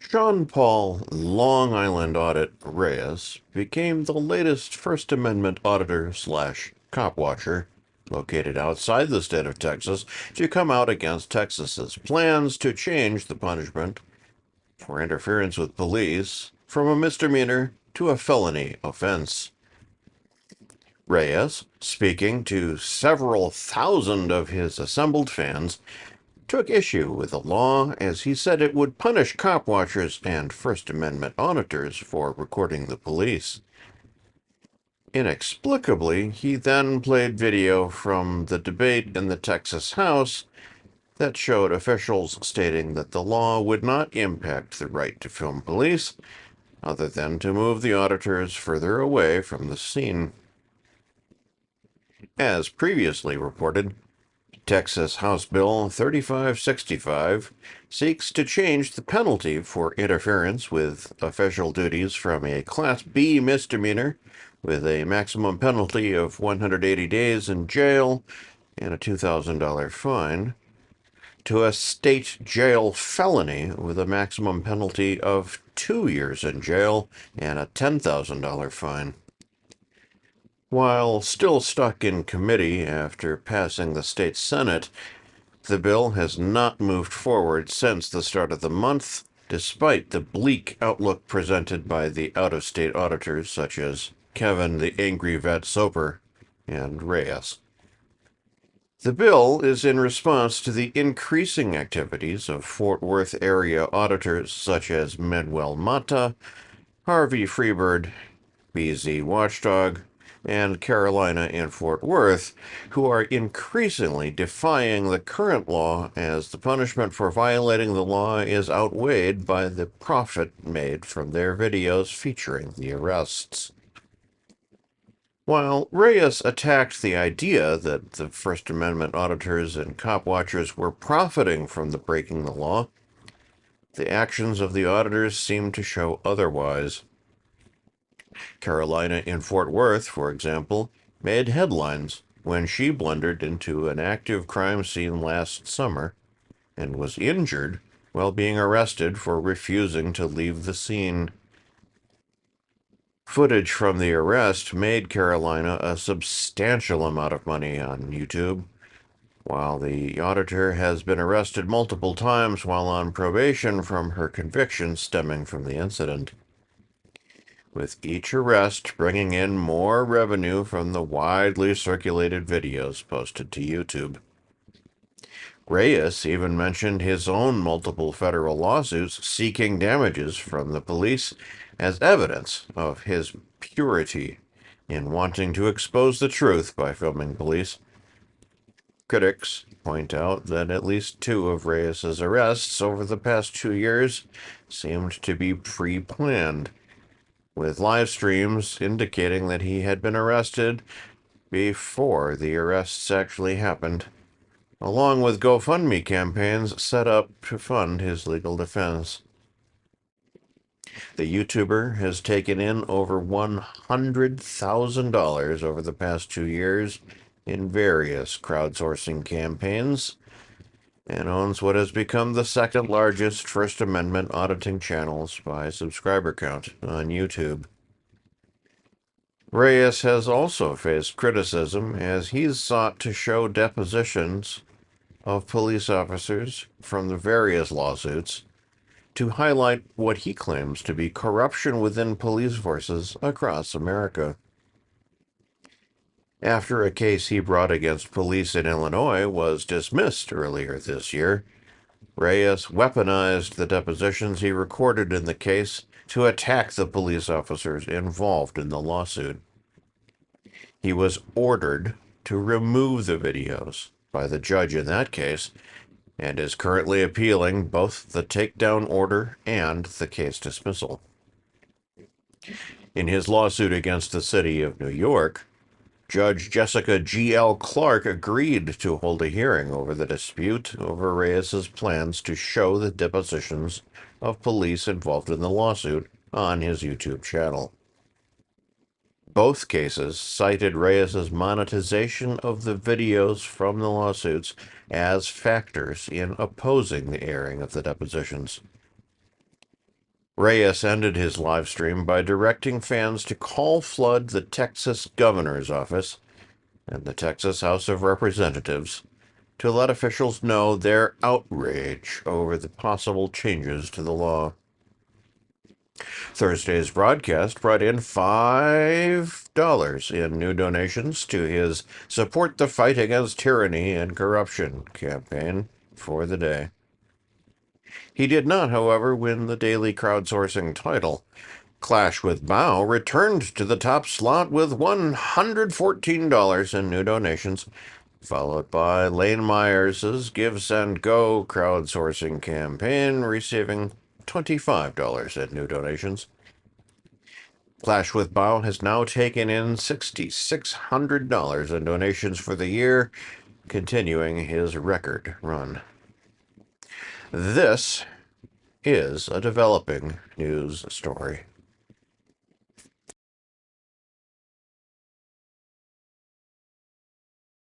SeanPaul Long Island Audit Reyes became the latest First Amendment auditor slash cop watcher located outside the state of Texas to come out against Texas's plans to change the punishment for interference with police from a misdemeanor to a felony offense. Reyes, speaking to several thousand of his assembled fans, took issue with the law as he said it would punish cop watchers and First Amendment auditors for recording the police. Inexplicably, he then played video from the debate in the Texas House that showed officials stating that the law would not impact the right to film police, other than to move the auditors further away from the scene. As previously reported, Texas House Bill 3565 seeks to change the penalty for interference with official duties from a Class B misdemeanor with a maximum penalty of 180 days in jail and a $2,000 fine to a state jail felony with a maximum penalty of 2 years in jail and a $10,000 fine. While still stuck in committee after passing the state Senate, the bill has not moved forward since the start of the month, despite the bleak outlook presented by the out-of-state auditors such as Kevin the Angry Vet Soper and Reyes. The bill is in response to the increasing activities of Fort Worth area auditors such as Manuel Mata, Harvey Freebird, BZ Watchdog, and Carolina in Fort Worth, who are increasingly defying the current law as the punishment for violating the law is outweighed by the profit made from their videos featuring the arrests. While Reyes attacked the idea that the First Amendment auditors and cop watchers were profiting from the breaking the law, the actions of the auditors seem to show otherwise. Carolina in Fort Worth, for example, made headlines when she blundered into an active crime scene last summer and was injured while being arrested for refusing to leave the scene. Footage from the arrest made Carolina a substantial amount of money on YouTube, while the auditor has been arrested multiple times while on probation from her conviction stemming from the incident, with each arrest bringing in more revenue from the widely circulated videos posted to YouTube. Reyes even mentioned his own multiple federal lawsuits seeking damages from the police as evidence of his purity in wanting to expose the truth by filming police. Critics point out that at least 2 of Reyes's arrests over the past 2 years seemed to be pre-planned, with live streams indicating that he had been arrested before the arrests actually happened, along with GoFundMe campaigns set up to fund his legal defense. The YouTuber has taken in over $100,000 over the past 2 years in various crowdsourcing campaigns, and owns what has become the second largest First Amendment auditing channels by subscriber count on YouTube. Reyes has also faced criticism as he's sought to show depositions of police officers from the various lawsuits to highlight what he claims to be corruption within police forces across America. After a case he brought against police in Illinois was dismissed earlier this year, Reyes weaponized the depositions he recorded in the case to attack the police officers involved in the lawsuit. He was ordered to remove the videos by the judge in that case, and is currently appealing both the takedown order and the case dismissal. In his lawsuit against the city of New York, Judge Jessica G.L. Clark agreed to hold a hearing over the dispute over Reyes's plans to show the depositions of police involved in the lawsuit on his YouTube channel. Both cases cited Reyes's monetization of the videos from the lawsuits as factors in opposing the airing of the depositions. Reyes ended his live stream by directing fans to call flood the Texas governor's office and the Texas House of Representatives to let officials know their outrage over the possible changes to the law. Thursday's broadcast brought in $5 in new donations to his Support the Fight Against Tyranny and Corruption campaign for the day. He did not, however, win the daily crowdsourcing title. Clash with Bao returned to the top slot with $114 in new donations, followed by Lane Myers' Give, Send, Go crowdsourcing campaign, receiving $25 in new donations. Clash with Bao has now taken in $6,600 in donations for the year, continuing his record run. This is a developing news story.